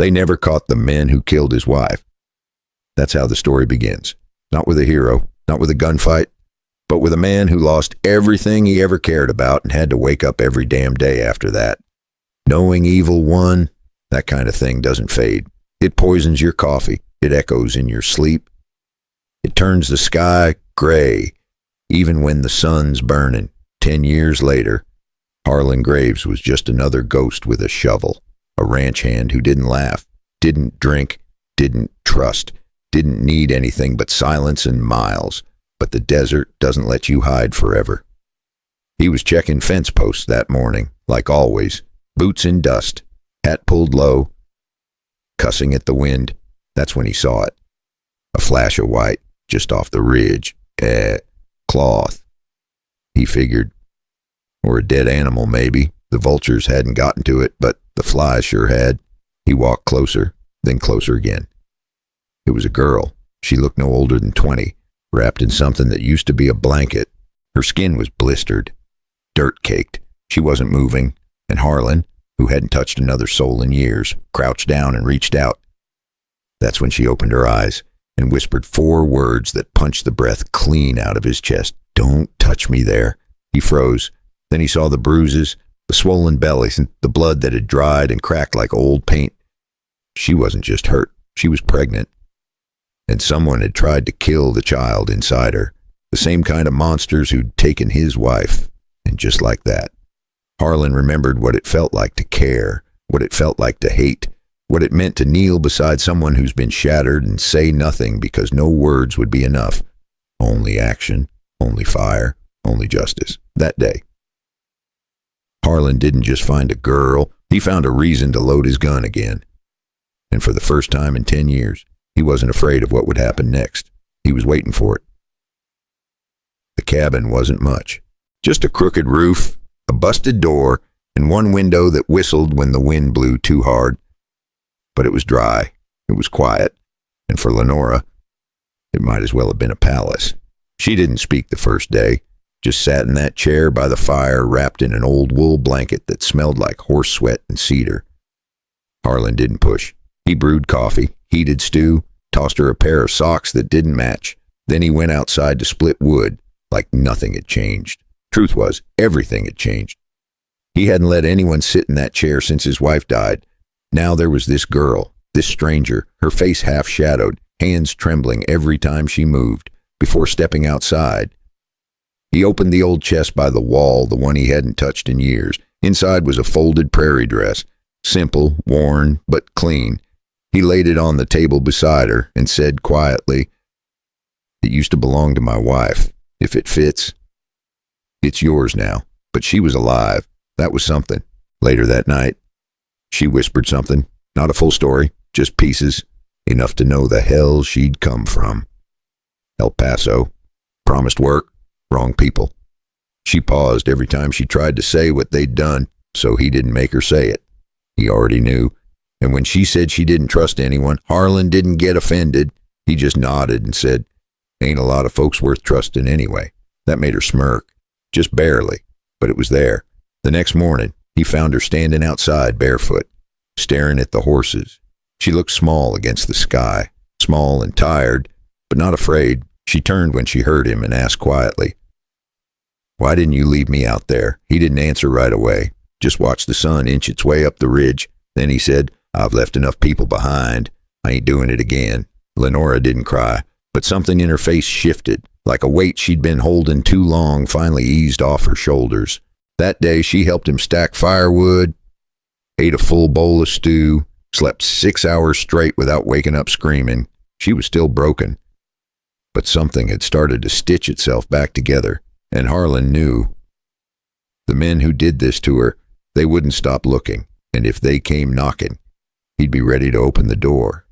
They never caught the men who killed his wife. That's how the story begins. Not with a hero, not with a gunfight, but with a man who lost everything he ever cared about and had to wake up every damn day after that. Knowing evil won, that kind of thing doesn't fade. It poisons your coffee. It echoes in your sleep. It turns the sky gray, even when the sun's burning. 10 years later, Harlan Graves was just another ghost with a shovel, a ranch hand who didn't laugh, didn't drink, didn't trust, didn't need anything but silence and miles. But the desert doesn't let you hide forever. He was checking fence posts that morning, like always, boots in dust, hat pulled low, cussing at the wind. That's when he saw it. A flash of white, just off the ridge. Cloth. He figured. Or a dead animal, maybe. The vultures hadn't gotten to it, but the flies sure had. He walked closer, then closer again. It was a girl. She looked no older than 20, wrapped in something that used to be a blanket. Her skin was blistered, dirt-caked. She wasn't moving, and Harlan, who hadn't touched another soul in years, crouched down and reached out. That's when she opened her eyes and whispered 4 words that punched the breath clean out of his chest. "Don't touch me there." He froze. Then he saw the bruises, the swollen bellies, and the blood that had dried and cracked like old paint. She wasn't just hurt. She was pregnant. And someone had tried to kill the child inside her. The same kind of monsters who'd taken his wife. And just like that, Harlan remembered what it felt like to care, what it felt like to hate, what it meant to kneel beside someone who's been shattered and say nothing because no words would be enough. Only action, only fire, only justice. That day, Harlan didn't just find a girl, he found a reason to load his gun again. And for the first time in 10 years, he wasn't afraid of what would happen next. He was waiting for it. The cabin wasn't much. Just a crooked roof, a busted door, and one window that whistled when the wind blew too hard. But it was dry. It was quiet. And for Lenora, it might as well have been a palace. She didn't speak the first day, just sat in that chair by the fire wrapped in an old wool blanket that smelled like horse sweat and cedar. Harlan didn't push. He brewed coffee, heated stew, tossed her a pair of socks that didn't match. Then he went outside to split wood, like nothing had changed. Truth was, everything had changed. He hadn't let anyone sit in that chair since his wife died. Now there was this girl, this stranger, her face half shadowed, hands trembling every time she moved. Before stepping outside, he opened the old chest by the wall, the one he hadn't touched in years. Inside was a folded prairie dress, simple, worn, but clean. He laid it on the table beside her and said quietly, "It used to belong to my wife. If it fits, it's yours now." But she was alive. That was something. Later that night, she whispered something. Not a full story, just pieces. Enough to know the hell she'd come from. El Paso. Promised work. Wrong people. She paused every time she tried to say what they'd done, so he didn't make her say it. He already knew. And when she said she didn't trust anyone, Harlan didn't get offended. He just nodded and said, "Ain't a lot of folks worth trusting anyway." That made her smirk. Just barely, but it was there. The next morning, he found her standing outside barefoot, staring at the horses. She looked small against the sky, small and tired, but not afraid. She turned when she heard him and asked quietly, "Why didn't you leave me out there?" He didn't answer right away, just watched the sun inch its way up the ridge. Then he said, "I've left enough people behind. I ain't doing it again." Lenora didn't cry, but something in her face shifted, like a weight she'd been holding too long finally eased off her shoulders. That day she helped him stack firewood, ate a full bowl of stew, slept 6 hours straight without waking up screaming. She was still broken, but something had started to stitch itself back together, and Harlan knew. The men who did this to her, they wouldn't stop looking, and if they came knocking, he'd be ready to open the door.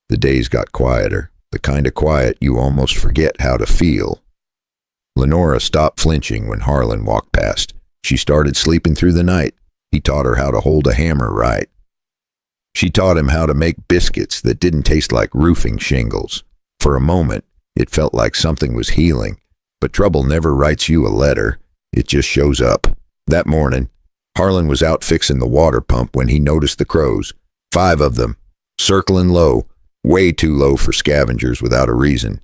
The days got quieter, the kind of quiet you almost forget how to feel. Lenora stopped flinching when Harlan walked past. She started sleeping through the night. He taught her how to hold a hammer right. She taught him how to make biscuits that didn't taste like roofing shingles. For a moment, it felt like something was healing, but trouble never writes you a letter. It just shows up. That morning, Harlan was out fixing the water pump when he noticed the crows. 5 of them, circling low, way too low for scavengers without a reason.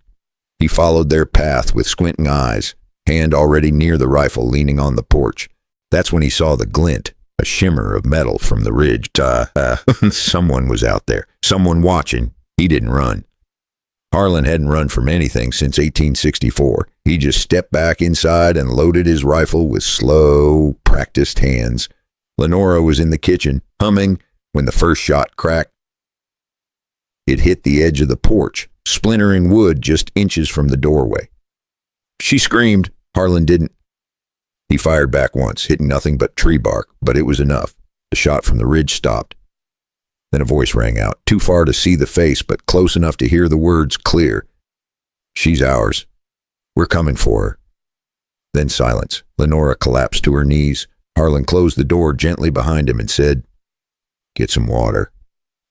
He followed their path with squinting eyes, hand already near the rifle leaning on the porch. That's when he saw the glint, a shimmer of metal from the ridge. Someone was out there, someone watching. He didn't run. Harlan hadn't run from anything since 1864. He just stepped back inside and loaded his rifle with slow, practiced hands. Lenora was in the kitchen, humming, when the first shot cracked. It hit the edge of the porch, splintering wood just inches from the doorway. She screamed. Harlan didn't. He fired back once, hitting nothing but tree bark, but it was enough. The shot from the ridge stopped. Then a voice rang out, too far to see the face, but close enough to hear the words clear. "She's ours. We're coming for her." Then silence. Lenora collapsed to her knees. Harlan closed the door gently behind him and said, "Get some water.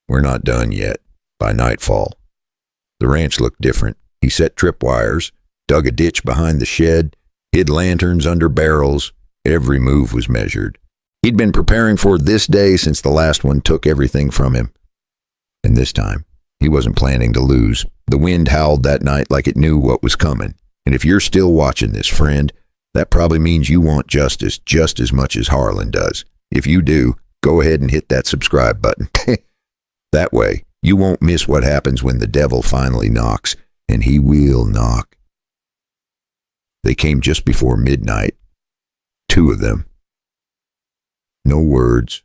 We're not done yet." By nightfall, the ranch looked different. He set tripwires, dug a ditch behind the shed, hid lanterns under barrels. Every move was measured. He'd been preparing for this day since the last one took everything from him. And this time, he wasn't planning to lose. The wind howled that night like it knew what was coming. And if you're still watching this, friend, that probably means you want justice just as much as Harlan does. If you do, go ahead and hit that subscribe button. That way, you won't miss what happens when the devil finally knocks, and he will knock. They came just before midnight. 2 of them. No words,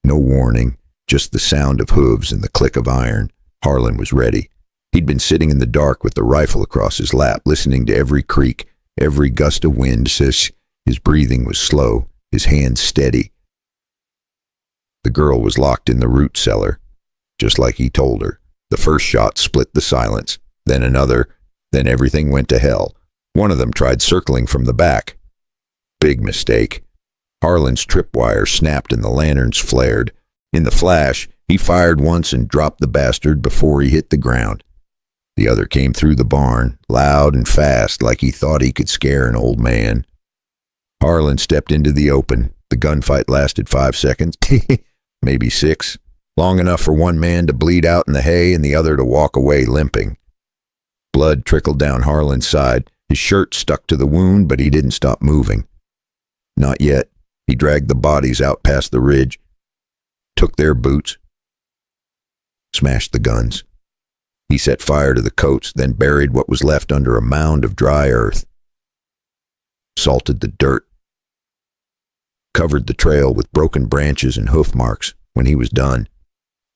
no warning, just the sound of hooves and the click of iron. Harlan was ready. He'd been sitting in the dark with the rifle across his lap, listening to every creak, every gust of wind. His breathing was slow, his hands steady. The girl was locked in the root cellar, just like he told her. The first shot split the silence, then another, then everything went to hell. One of them tried circling from the back. Big mistake. Harlan's tripwire snapped and the lanterns flared. In the flash, he fired once and dropped the bastard before he hit the ground. The other came through the barn, loud and fast, like he thought he could scare an old man. Harlan stepped into the open. The gunfight lasted 5 seconds, maybe 6, long enough for one man to bleed out in the hay and the other to walk away limping. Blood trickled down Harlan's side. His shirt stuck to the wound, but he didn't stop moving. Not yet. He dragged the bodies out past the ridge, took their boots, smashed the guns. He set fire to the coats, then buried what was left under a mound of dry earth, salted the dirt, covered the trail with broken branches and hoof marks. When he was done,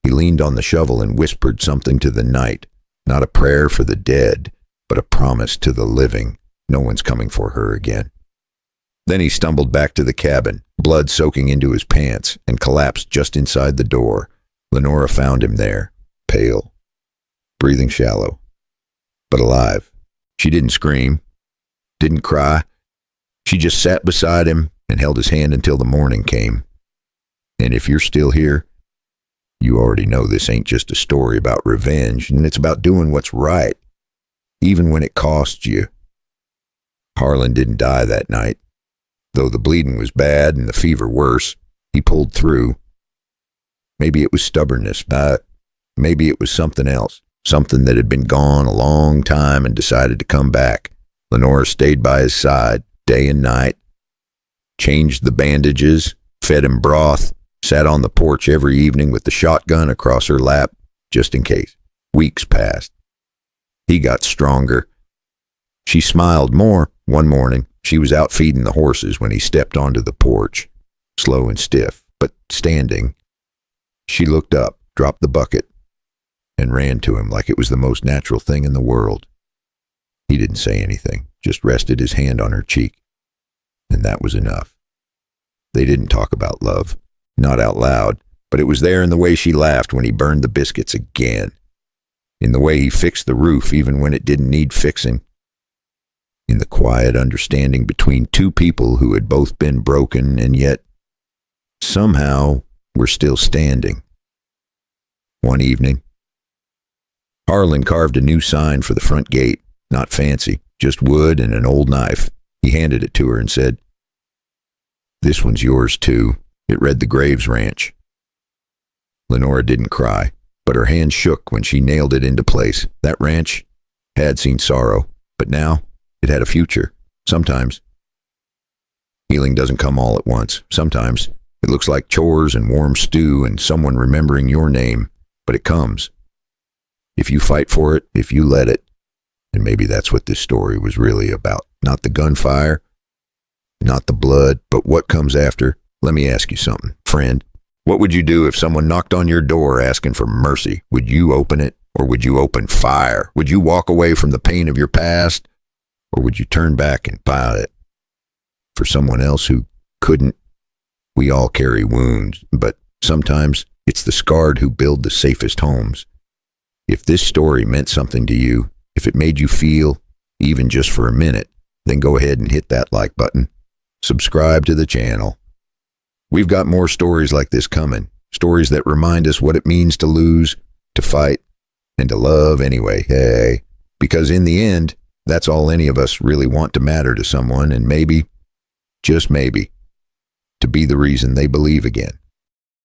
he leaned on the shovel and whispered something to the night, not a prayer for the dead, but a promise to the living. No one's coming for her again. Then he stumbled back to the cabin, blood soaking into his pants, and collapsed just inside the door. Lenora found him there, pale, breathing shallow, but alive. She didn't scream, didn't cry. She just sat beside him and held his hand until the morning came. And if you're still here, you already know this ain't just a story about revenge, and it's about doing what's right, even when it costs you. Harlan didn't die that night. Though the bleeding was bad and the fever worse, he pulled through. Maybe it was stubbornness, maybe it was something else, something that had been gone a long time and decided to come back. Lenora stayed by his side day and night, changed the bandages, fed him broth, sat on the porch every evening with the shotgun across her lap, just in case. Weeks passed. He got stronger. She smiled more. One morning, she was out feeding the horses when he stepped onto the porch, slow and stiff, but standing. She looked up, dropped the bucket, and ran to him like it was the most natural thing in the world. He didn't say anything, just rested his hand on her cheek, and that was enough. They didn't talk about love, not out loud, but it was there in the way she laughed when he burned the biscuits again, in the way he fixed the roof even when it didn't need fixing, in the quiet understanding between 2 people who had both been broken and yet somehow were still standing. One evening, Harlan carved a new sign for the front gate, not fancy, just wood and an old knife. He handed it to her and said, "This one's yours too." It read the Graves Ranch. Lenora didn't cry, but her hand shook when she nailed it into place. That ranch had seen sorrow, but now it had a future. Sometimes healing doesn't come all at once. Sometimes it looks like chores and warm stew and someone remembering your name, but it comes. If you fight for it, if you let it. And maybe that's what this story was really about. Not the gunfire, not the blood, but what comes after. Let me ask you something, friend. What would you do if someone knocked on your door asking for mercy? Would you open it, or would you open fire? Would you walk away from the pain of your past, or would you turn back and fight it for someone else who couldn't? We all carry wounds, but sometimes it's the scarred who build the safest homes. If this story meant something to you, if it made you feel, even just for a minute, then go ahead and hit that like button. Subscribe to the channel. We've got more stories like this coming. Stories that remind us what it means to lose, to fight, and to love anyway. Hey, because in the end, that's all any of us really want to matter to someone, and maybe, just maybe, to be the reason they believe again.